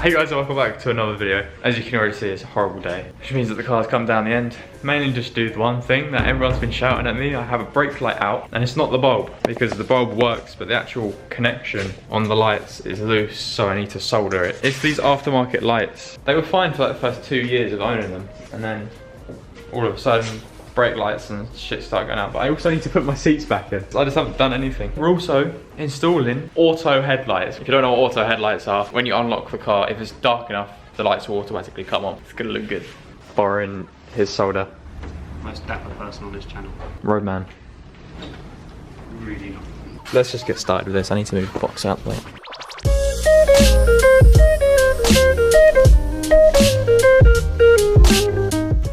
Hey guys, and welcome back to another video. As you can already see, it's a horrible day, which means that the car's come down the end. Mainly just due to one thing that everyone's been shouting at me. I have a brake light out, and it's not the bulb, because the bulb works, but the actual connection on the lights is loose, so I need to solder it. It's these aftermarket lights. They were fine for like the first 2 years of owning them, and then all of a sudden, brake lights and shit start going out. But I also need to put my seats back in. I just haven't done anything. We're also installing auto headlights. If you don't know what auto headlights are, when you unlock the car, if it's dark enough, the lights will automatically come on. It's gonna look good. Borrowing his solder. Most dapper person on this channel. Roadman. Really not. Let's just get started with this. I need to move the box out the way.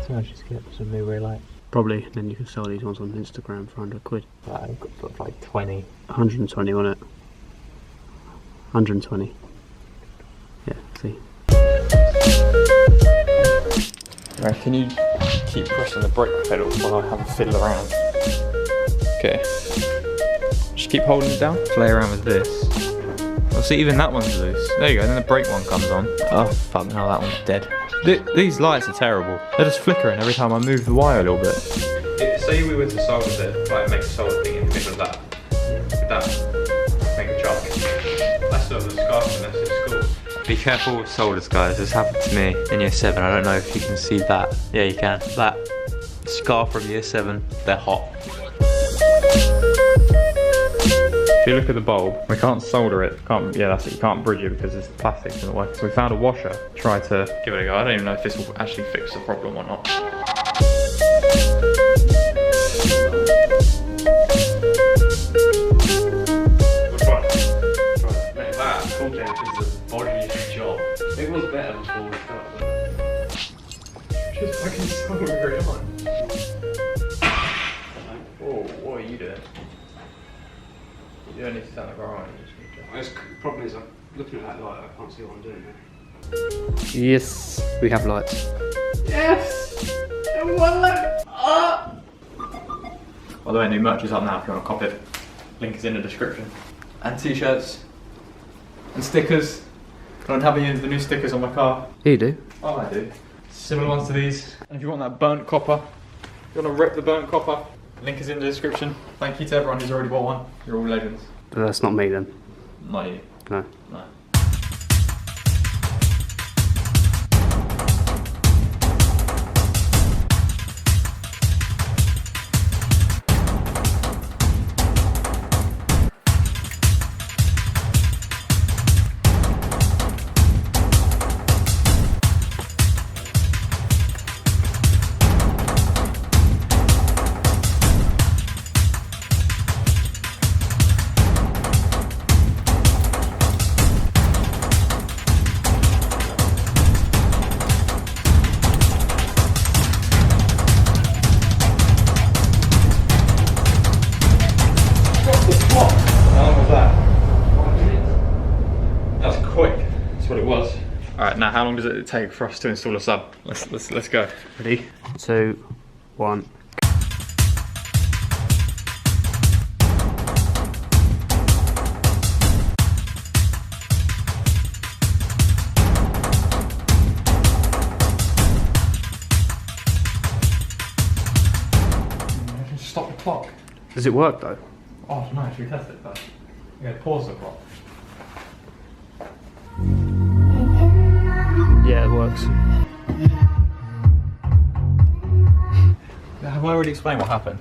So I just get some new rear lights. Probably, and then you can sell these ones on Instagram for 100 quid. I've got like 20. 120 on it. 120. Yeah, see. Right, can you keep pressing the brake pedal while I have a fiddle around? Okay. Just keep holding it down. Play around with this. Oh, see, even that one's loose. There you go, then the brake one comes on. Oh, fuck, no, that one's dead. These lights are terrible. They're just flickering every time I move the wire a little bit. Say we were to solder the, like, make a solder thing in the middle of that. Would that make a chunk? I still have a scarf and that's in school. Be careful with solders, guys. This happened to me in year 7. I don't know if you can see that. Yeah, you can. That scarf from year 7, they're hot. If you look at the bulb, we can't solder it. Yeah, that's it. You can't bridge it because it's plastic in the way. So we found a washer. Try to give it a go. I don't even know if this will actually fix the problem or not. Which one? Mate, that full change is a body job. It was better before we started. Just fucking solder it on. Oh, what are you doing? You don't need to stand the car on, you just need to... The problem is, I'm looking at that light, I can't see what I'm doing now. Yes, we have lights. Yes! And one left! Ah! By the way, new merch is up now if you want to cop it. Link is in the description. And t-shirts. And stickers. Don't have any of the new stickers on my car. You do? Oh, I do. Similar ones to these. And if you want that burnt copper, if you want to rip the burnt copper, link is in the description. Thank you to everyone who's already bought one. You're all legends. But that's not me then. Not you. No. No. Alright, now how long does it take for us to install a sub? Let's go. Ready? 2, 1. Stop the clock. Does it work though? Oh no, should we test it first? Yeah, pause the clock. Yeah, it works. Have I already explained what happened?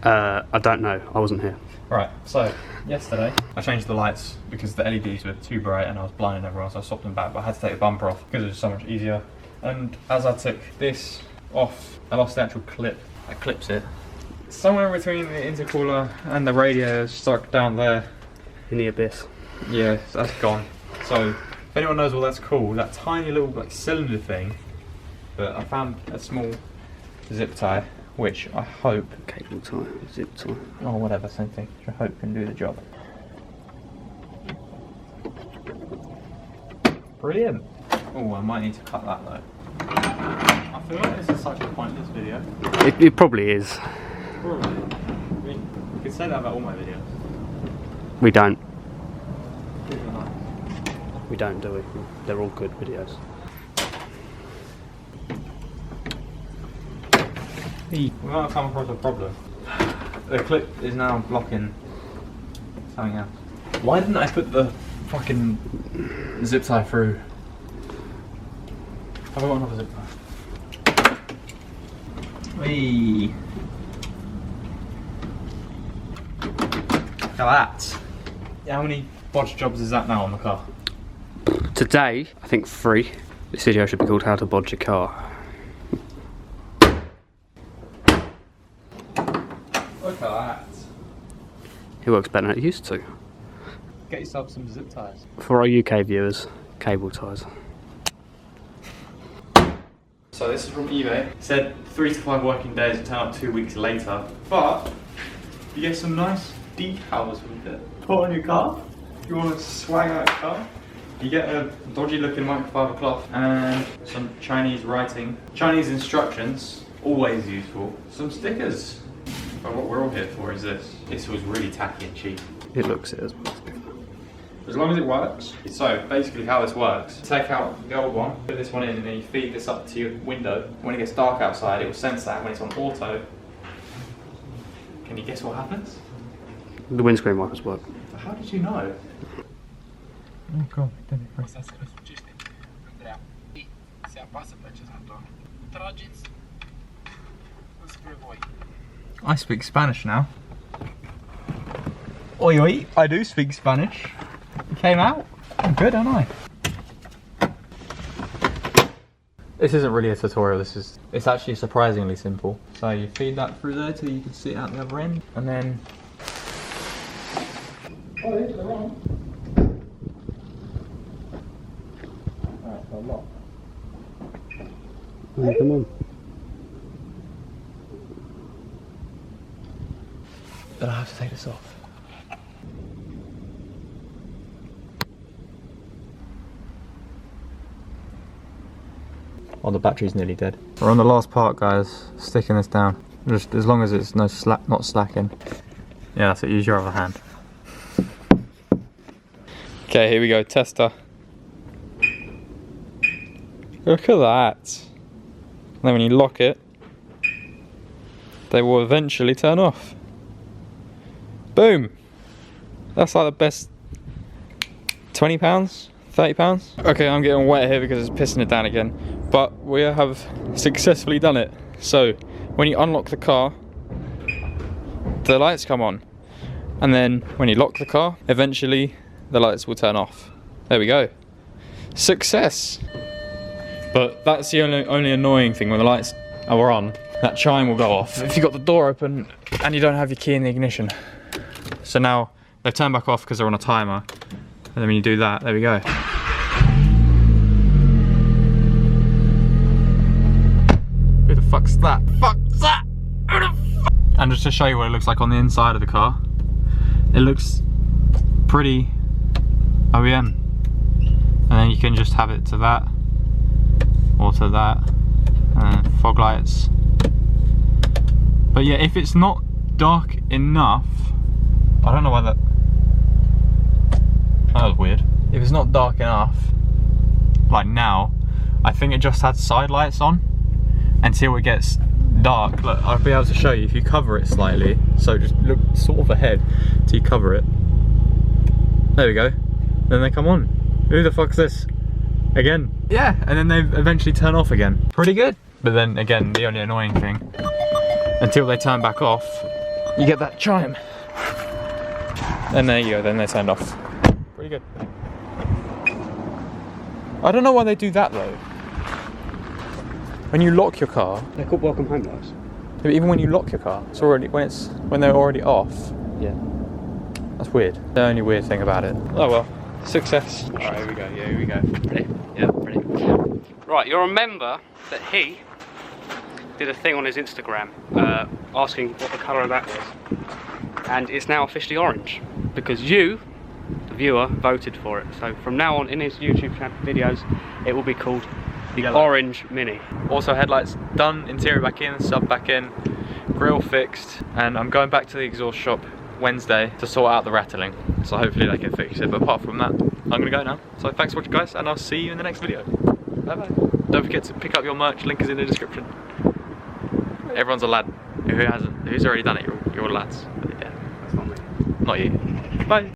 I don't know. I wasn't here. Right, so yesterday I changed the lights because the LEDs were too bright and I was blinding everyone, so I swapped them back, but I had to take the bumper off because it was so much easier. And as I took this off, I lost the actual clip that clips it. somewhere between the intercooler and the radio is stuck down there. In the abyss. Yeah, that's gone. So if anyone knows what that's called, that tiny little like cylinder thing. But I found a small zip tie, which I hope, Cable tie, zip tie. oh whatever, same thing, which I hope can do the job. Brilliant. Oh, I might need to cut that though. I feel like this is such a pointless video. It probably is. Probably. I mean, you could say that about all my videos. We don't. Even like, We don't, do we? They're all good videos. we might have come across a problem. The clip is now blocking something else. Why didn't I put the fucking zip tie through? Have I got another zip tie? Whee! Look at that. How many bodge jobs is that now on the car? Today, I think 3. This video should be called How to Bodge a Car. Look at that. It works better than it used to. Get yourself some zip ties. For our UK viewers, cable ties. So this is from eBay. It said 3 to 5 working days, it turned up 2 weeks later. But you get some nice decals with it. Put on your car. If you want to swag out your car. You get a dodgy looking microfiber cloth and some Chinese writing. Chinese instructions, always useful. Some stickers. But what we're all here for is this. This was really tacky and cheap. It looks it as well. As long as it works. So basically how this works, take out the old one, put this one in and then you feed this up to your window. When it gets dark outside, it will sense that when it's on auto. Can you guess what happens? The windscreen wipers work. How did you know? Oh god, don't it press that. I speak Spanish now. Oi oi, I do speak Spanish. It came out. I'm good, aren't I? This isn't really a tutorial, it's actually surprisingly simple. So you feed that through there till you can see it out the other end, and then... Oh, it's the wrong. Alright, so lock. Oh, come on. Then I have to take this off. Oh, the battery's nearly dead. We're on the last part, guys. Sticking this down. Just as long as it's not slacking. Yeah, that's it. Use your other hand. Okay, here we go. Tester. Look at that. And then when you lock it, they will eventually turn off. Boom! That's like the best £20, £30. Okay, I'm getting wet here because it's pissing it down again. But we have successfully done it. So, when you unlock the car, the lights come on. And then when you lock the car, eventually the lights will turn off. There we go. Success! But that's the only annoying thing when the lights are on. That chime will go off if you've got the door open and you don't have your key in the ignition. So now they've turned back off because they're on a timer. And then when you do that, there we go. Who the fuck's that? Fuck's that? Who the fuck? And just to show you what it looks like on the inside of the car, it looks pretty OEM. And then you can just have it to that, or to that, and fog lights. But yeah, if it's not dark enough, I don't know why that was weird. If it's not dark enough, like now, I think it just had side lights on until it gets dark. Look, I'll be able to show you if you cover it slightly. So just look sort of ahead till you cover it. There we go. Then they come on. Who the fuck's this? Again. Yeah, and then they eventually turn off again. Pretty good. But then again, the only annoying thing, until they turn back off, you get that chime. And there you go, then they turned off. Pretty good. I don't know why they do that though. When you lock your car, They're called welcome home lights. but even when you lock your car, it's already when they're already off. Yeah. That's weird. The only weird thing about it. Oh well, success. All right, here we go. Yeah, here we go. Ready? Yeah, ready. Right, you'll remember that he did a thing on his Instagram asking what the colour of that was. And it's now officially orange because you, the viewer, voted for it. So from now on in his YouTube channel videos, it will be called the Yellow. Orange Mini. Also headlights done, interior back in, sub back in, grille fixed, and I'm going back to the exhaust shop Wednesday to sort out the rattling. So hopefully they can fix it, but apart from that, I'm gonna go now. So thanks for watching guys, and I'll see you in the next video. Bye bye. Don't forget to pick up your merch, link is in the description. Everyone's a lad. Who's already done it, you're all lads. But yeah, That's not me. not you. Bye.